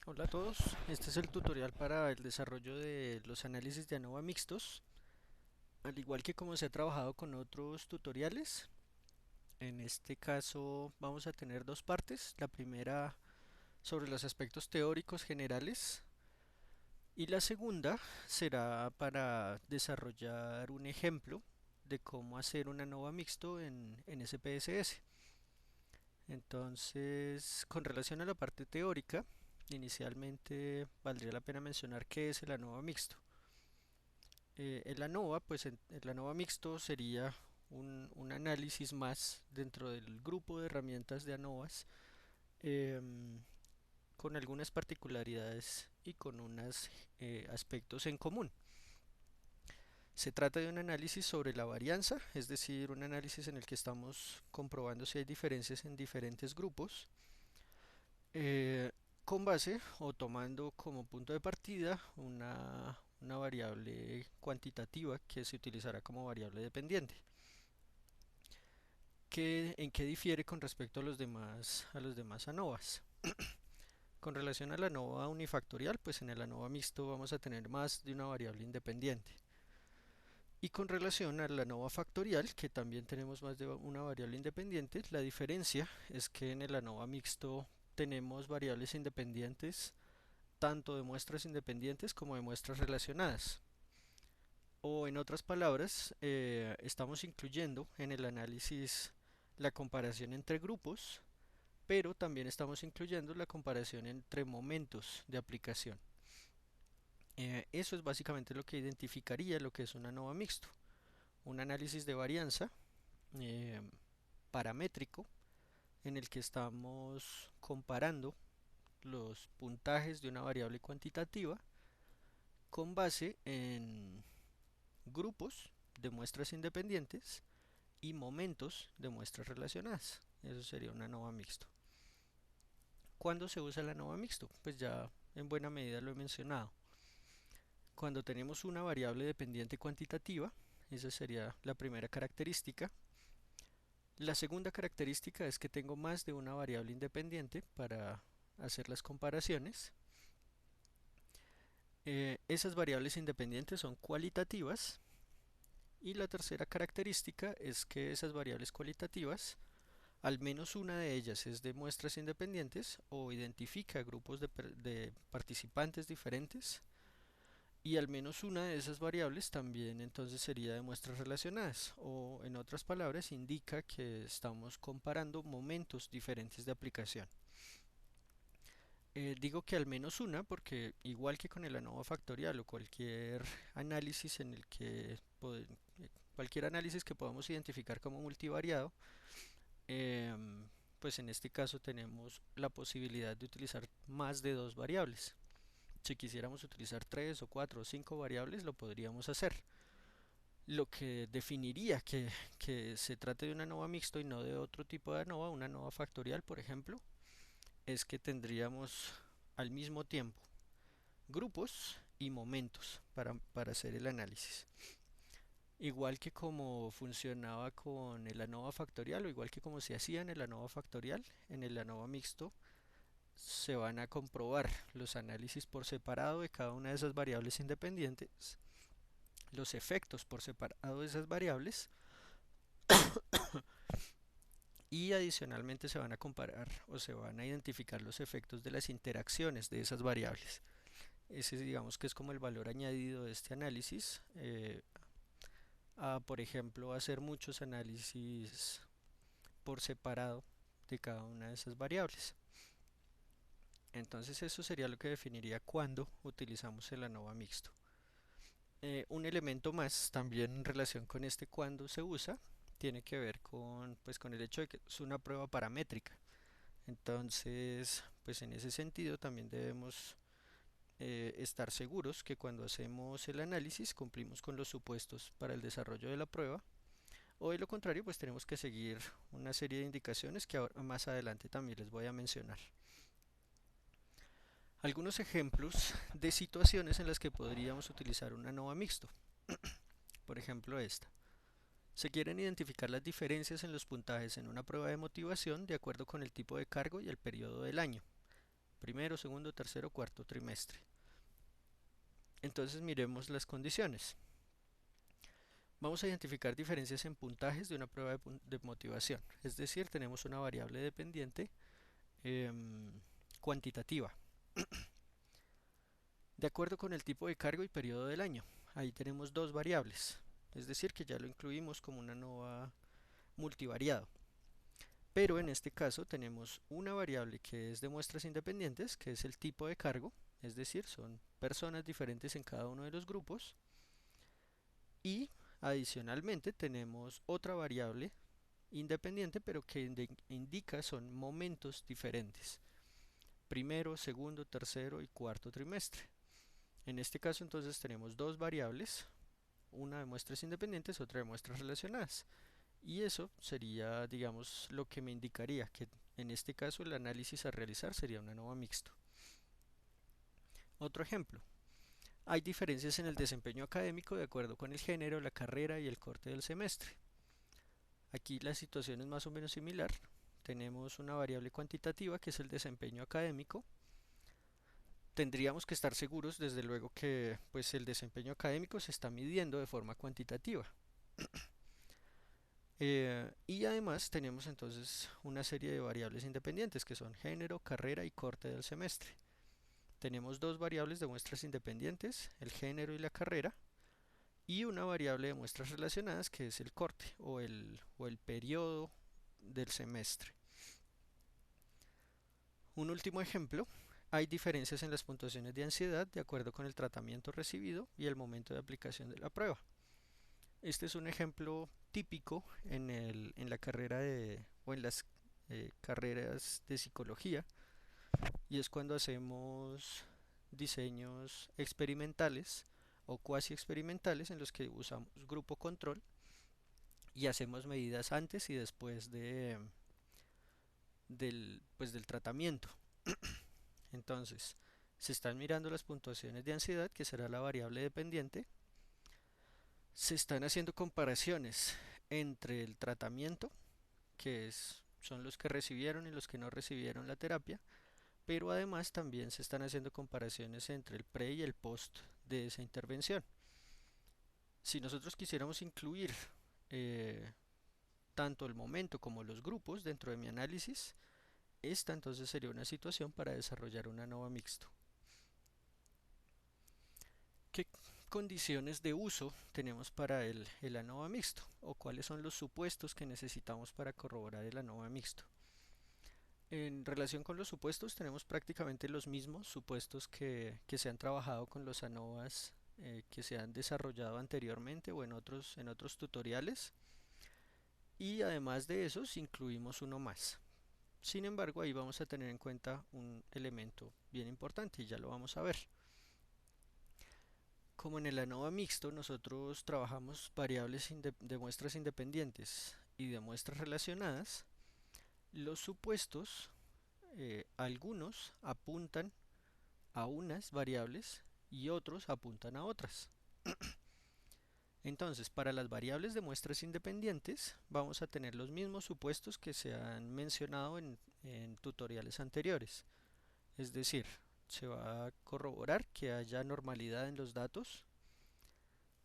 Hola a todos, este es el tutorial para el desarrollo de los análisis de ANOVA mixtos. Al igual que como se ha trabajado con otros tutoriales, en este caso vamos a tener dos partes. La primera sobre los aspectos teóricos generales y la segunda será para desarrollar un ejemplo de cómo hacer un ANOVA mixto en SPSS. Entonces, con relación a la parte teórica, inicialmente valdría la pena mencionar qué es el ANOVA mixto. El ANOVA, pues el ANOVA mixto sería un análisis más dentro del grupo de herramientas de ANOVAs, em, con algunas particularidades y con unos aspectos en común. Se trata de un análisis sobre la varianza, es decir, un análisis en el que estamos comprobando si hay diferencias en diferentes grupos, eh, con base o tomando como punto de partida una variable cuantitativa que se utilizará como variable dependiente. ¿En qué difiere con respecto a los demás ANOVAs? Con relación a la ANOVA unifactorial, pues en el ANOVA mixto vamos a tener más de una variable independiente. Y con relación a la ANOVA factorial, que también tenemos más de una variable independiente, la diferencia es que en el ANOVA mixto tenemos variables independientes tanto de muestras independientes como de muestras relacionadas. O en otras palabras, estamos incluyendo en el análisis la comparación entre grupos, pero también estamos incluyendo la comparación entre momentos de aplicación. Eso es básicamente lo que identificaría lo que es un ANOVA mixto. Un análisis de varianza eh, paramétrico en el que estamos comparando los puntajes de una variable cuantitativa con base en grupos de muestras independientes y momentos de muestras relacionadas. Eso sería una ANOVA mixto. ¿Cuándo se usa la ANOVA mixto? Pues ya en buena medida lo he mencionado. Cuando tenemos una variable dependiente cuantitativa, esa sería la primera característica. La segunda característica es que tengo más de una variable independiente para hacer las comparaciones. Esas variables independientes son cualitativas. Y la tercera característica es que esas variables cualitativas, al menos una de ellas es de muestras independientes o identifica grupos de participantes diferentes, y al menos una de esas variables también entonces sería de muestras relacionadas, o en otras palabras indica que estamos comparando momentos diferentes de aplicación. Digo que al menos una porque igual que con el ANOVA factorial o cualquier análisis en el que cualquier análisis que podamos identificar como multivariado, pues en este caso tenemos la posibilidad de utilizar más de dos variables. Si quisiéramos utilizar tres o cuatro o cinco variables, lo podríamos hacer. Lo que definiría que se trate de una ANOVA mixto y no de otro tipo de ANOVA, una ANOVA factorial, por ejemplo, es que tendríamos al mismo tiempo grupos y momentos para hacer el análisis. Igual que como funcionaba con el ANOVA factorial o igual que como se hacía en el ANOVA factorial, en el ANOVA mixto se van a comprobar los análisis por separado de cada una de esas variables independientes, los efectos por separado de esas variables y adicionalmente se van a comparar o se van a identificar los efectos de las interacciones de esas variables. Ese digamos que es como el valor añadido de este análisis, a por ejemplo hacer muchos análisis por separado de cada una de esas variables. Entonces eso sería lo que definiría cuando utilizamos el ANOVA mixto. Un elemento más también en relación con este cuando se usa tiene que ver con, pues, con el hecho de que es una prueba paramétrica. Entonces, pues en ese sentido también debemos estar seguros que cuando hacemos el análisis cumplimos con los supuestos para el desarrollo de la prueba, o de lo contrario pues tenemos que seguir una serie de indicaciones que ahora más adelante también les voy a mencionar. Algunos ejemplos de situaciones en las que podríamos utilizar un ANOVA mixto. Por ejemplo esta. Se quieren identificar las diferencias en los puntajes en una prueba de motivación de acuerdo con el tipo de cargo y el periodo del año. primero, segundo, tercero, cuarto trimestre. Entonces miremos las condiciones. Vamos a identificar diferencias en puntajes de una prueba de motivación. Es decir, tenemos una variable dependiente cuantitativa. De acuerdo con el tipo de cargo y periodo del año. Ahí tenemos dos variables. Es decir, que ya lo incluimos como una nova multivariado. Pero en este caso tenemos una variable que es de muestras independientes, que es el tipo de cargo, es decir, son personas diferentes en cada uno de los grupos. Y adicionalmente tenemos otra variable independiente, pero que indica son momentos diferentes. Primero, segundo, tercero y cuarto trimestre. En este caso entonces tenemos dos variables, una de muestras independientes, otra de muestras relacionadas. Y eso sería, digamos, lo que me indicaría que en este caso el análisis a realizar sería una ANOVA mixto. Otro ejemplo. Hay diferencias en el desempeño académico de acuerdo con el género, la carrera y el corte del semestre. Aquí la situación es más o menos similar. Tenemos una variable cuantitativa que es el desempeño académico. Tendríamos que estar seguros, desde luego, que pues el desempeño académico se está midiendo de forma cuantitativa. Y además tenemos entonces una serie de variables independientes que son género, carrera y corte del semestre. Tenemos dos variables de muestras independientes, el género y la carrera, y una variable de muestras relacionadas que es el corte o el periodo del semestre. Un último ejemplo, hay diferencias en las puntuaciones de ansiedad de acuerdo con el tratamiento recibido y el momento de aplicación de la prueba. Este es un ejemplo típico en la carrera o en las carreras de psicología, y es cuando hacemos diseños experimentales o cuasi experimentales en los que usamos grupo control y hacemos medidas antes y después del tratamiento. Entonces, se están mirando las puntuaciones de ansiedad, que será la variable dependiente. Se están haciendo comparaciones entre el tratamiento, son los que recibieron y los que no recibieron la terapia, pero además también se están haciendo comparaciones entre el pre y el post de esa intervención. Si nosotros quisiéramos incluir eh, tanto el momento como los grupos dentro de mi análisis, esta entonces sería una situación para desarrollar una ANOVA mixto. ¿Qué condiciones de uso tenemos para el ANOVA mixto? ¿O cuáles son los supuestos que necesitamos para corroborar el ANOVA mixto? En relación con los supuestos, tenemos prácticamente los mismos supuestos que se han trabajado con los ANOVAs que se han desarrollado anteriormente o en otros tutoriales. Y además de esos, incluimos uno más. Sin embargo, ahí vamos a tener en cuenta un elemento bien importante y ya lo vamos a ver. Como en el ANOVA mixto, nosotros trabajamos variables de muestras independientes y de muestras relacionadas. Los supuestos, algunos apuntan a unas variables y otros apuntan a otras. Entonces, para las variables de muestras independientes, vamos a tener los mismos supuestos que se han mencionado en tutoriales anteriores. Es decir, se va a corroborar que haya normalidad en los datos.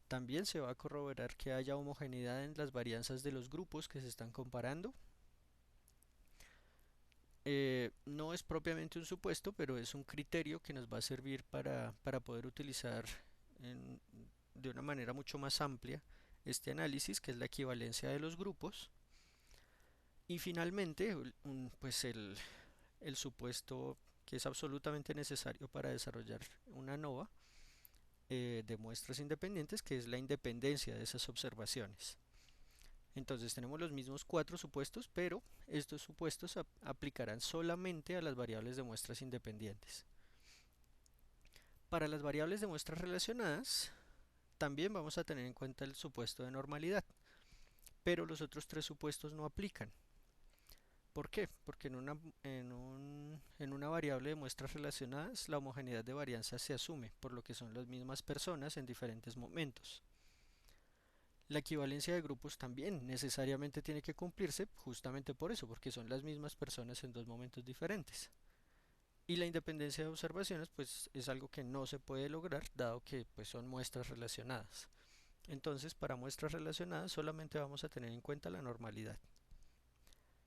También se va a corroborar que haya homogeneidad en las varianzas de los grupos que se están comparando. No es propiamente un supuesto, pero es un criterio que nos va a servir para poder utilizar en- de una manera mucho más amplia este análisis, que es la equivalencia de los grupos. Y finalmente, pues el supuesto que es absolutamente necesario para desarrollar una ANOVA de muestras independientes, que es la independencia de esas observaciones. Entonces tenemos los mismos cuatro supuestos, pero estos supuestos aplicarán solamente a las variables de muestras independientes. Para las variables de muestras relacionadas, también vamos a tener en cuenta el supuesto de normalidad, pero los otros tres supuestos no aplican. ¿Por qué? Porque en una variable de muestras relacionadas la homogeneidad de varianza se asume, por lo que son las mismas personas en diferentes momentos. La equivalencia de grupos también necesariamente tiene que cumplirse justamente por eso, porque son las mismas personas en dos momentos diferentes. Y la independencia de observaciones pues es algo que no se puede lograr dado que pues son muestras relacionadas. Entonces para muestras relacionadas solamente vamos a tener en cuenta la normalidad.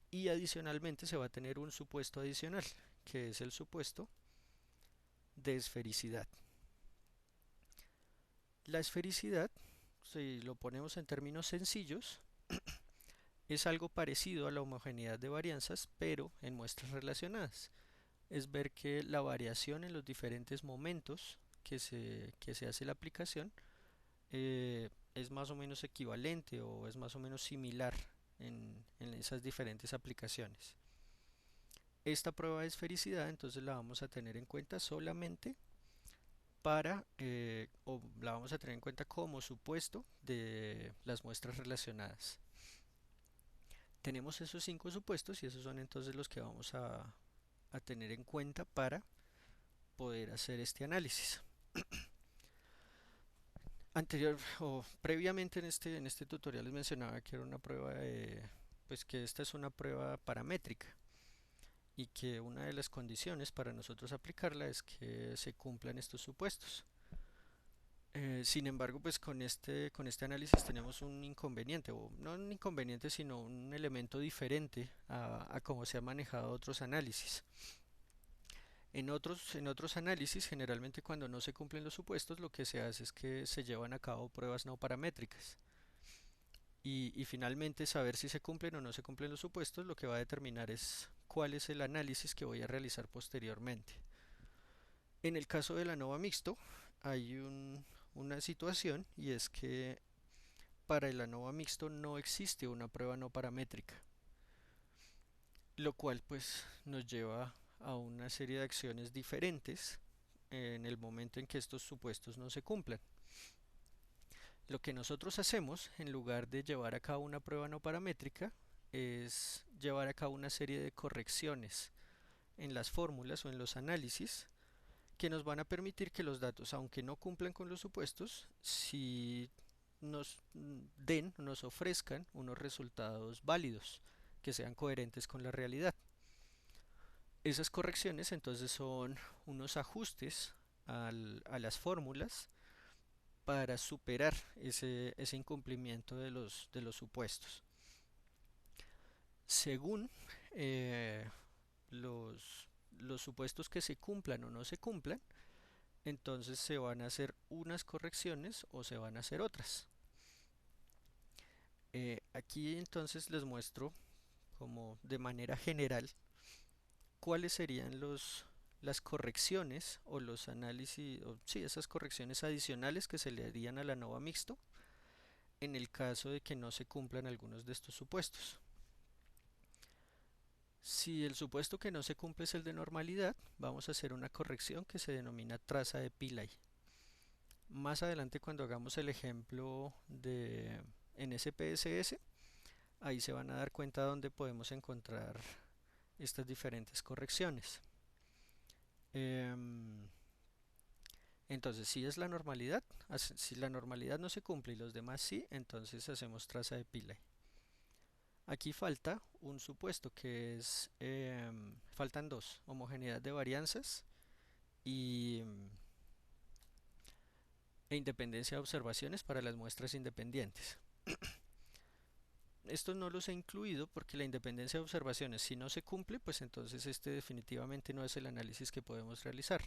Y adicionalmente se va a tener un supuesto adicional, que es el supuesto de esfericidad. La esfericidad, si lo ponemos en términos sencillos, es algo parecido a la homogeneidad de varianzas, pero en muestras relacionadas. Es ver que la variación en los diferentes momentos que se hace la aplicación es más o menos equivalente o es más o menos similar en esas diferentes aplicaciones. Esta prueba de esfericidad entonces la vamos a tener en cuenta solamente o la vamos a tener en cuenta como supuesto de las muestras relacionadas. Tenemos esos 5 supuestos y esos son entonces los que vamos a tener en cuenta para poder hacer este análisis. Anterior o previamente en este tutorial les mencionaba que era una prueba pues que esta es una prueba paramétrica y que una de las condiciones para nosotros aplicarla es que se cumplan estos supuestos. Sin embargo, pues con este análisis tenemos un inconveniente, o no un inconveniente, sino un elemento diferente a cómo se han manejado otros análisis. En otros análisis, generalmente cuando no se cumplen los supuestos, lo que se hace es que se llevan a cabo pruebas no paramétricas. Y finalmente saber si se cumplen o no se cumplen los supuestos, lo que va a determinar es cuál es el análisis que voy a realizar posteriormente. En el caso del ANOVA mixto, hay una situación y es que para el ANOVA mixto no existe una prueba no paramétrica, lo cual pues nos lleva a una serie de acciones diferentes en el momento en que estos supuestos no se cumplan. Lo que nosotros hacemos en lugar de llevar a cabo una prueba no paramétrica es llevar a cabo una serie de correcciones en las fórmulas o en los análisis que nos van a permitir que los datos, aunque no cumplan con los supuestos, si nos ofrezcan unos resultados válidos que sean coherentes con la realidad. Esas correcciones entonces son unos ajustes a las fórmulas para superar ese incumplimiento de los supuestos. Según eh, los supuestos que se cumplan o no se cumplan, entonces se van a hacer unas correcciones o se van a hacer otras. Aquí entonces les muestro como de manera general cuáles serían las correcciones o los análisis, o sí, esas correcciones adicionales que se le harían a la ANOVA mixto en el caso de que no se cumplan algunos de estos supuestos. Si el supuesto que no se cumple es el de normalidad, vamos a hacer una corrección que se denomina traza de Pillay. Más adelante cuando hagamos el ejemplo en SPSS, ahí se van a dar cuenta dónde podemos encontrar estas diferentes correcciones. Em, entonces, si es la normalidad, si la normalidad no se cumple y los demás sí, entonces hacemos traza de Pillay. Aquí falta un supuesto que faltan dos, homogeneidad de varianzas y, e independencia de observaciones para las muestras independientes. Estos no los he incluido porque la independencia de observaciones, si no se cumple, pues entonces este definitivamente no es el análisis que podemos realizar.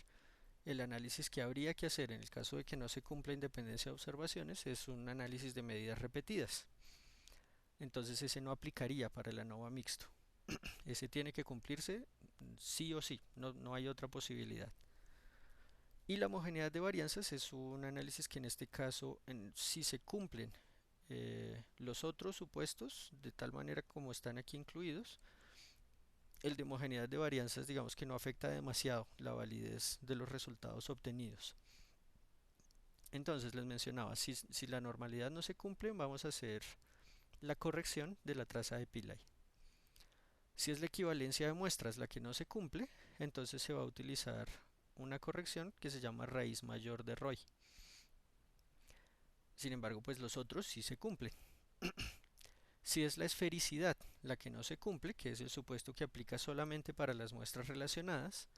El análisis que habría que hacer en el caso de que no se cumpla independencia de observaciones es un análisis de medidas repetidas. Entonces ese no aplicaría para el ANOVA mixto. Ese tiene que cumplirse sí o sí, no hay otra posibilidad. Y la homogeneidad de varianzas es un análisis que en este caso, si se cumplen los otros supuestos de tal manera como están aquí incluidos, el de homogeneidad de varianzas digamos que no afecta demasiado la validez de los resultados obtenidos. Entonces les mencionaba, si la normalidad no se cumple, vamos a hacer la corrección de la traza de Pillay. Si es la equivalencia de muestras la que no se cumple, entonces se va a utilizar una corrección que se llama raíz mayor de Roy. Sin embargo, pues los otros sí se cumplen. Si es la esfericidad la que no se cumple, que es el supuesto que aplica solamente para las muestras relacionadas,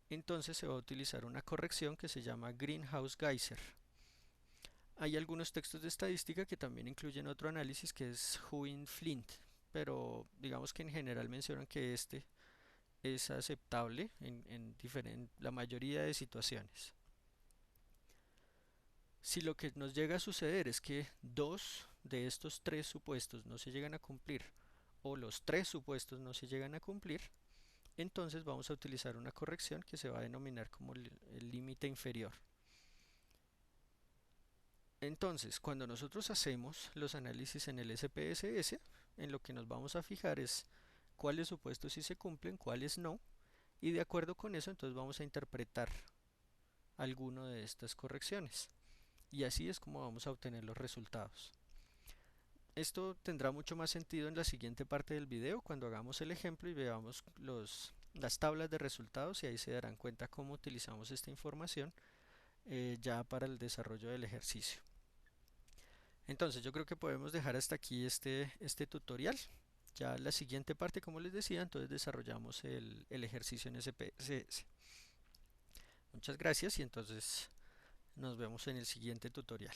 entonces se va a utilizar una corrección que se llama Greenhouse Geyser. Hay algunos textos de estadística que también incluyen otro análisis que es Hewin-Flint, pero digamos que en general mencionan que este es aceptable en la mayoría de situaciones. Si lo que nos llega a suceder es que dos de estos tres supuestos no se llegan a cumplir o los tres supuestos no se llegan a cumplir, entonces vamos a utilizar una corrección que se va a denominar como el límite inferior. Entonces, cuando nosotros hacemos los análisis en el SPSS, en lo que nos vamos a fijar es cuáles supuestos sí se cumplen, cuáles no, y de acuerdo con eso, entonces vamos a interpretar alguno de estas correcciones. Y así es como vamos a obtener los resultados. Esto tendrá mucho más sentido en la siguiente parte del video cuando hagamos el ejemplo y veamos las tablas de resultados y ahí se darán cuenta cómo utilizamos esta información ya para el desarrollo del ejercicio. Entonces yo creo que podemos dejar hasta aquí este tutorial. Ya la siguiente parte, como les decía, entonces desarrollamos el ejercicio en SPSS. Muchas gracias y entonces nos vemos en el siguiente tutorial.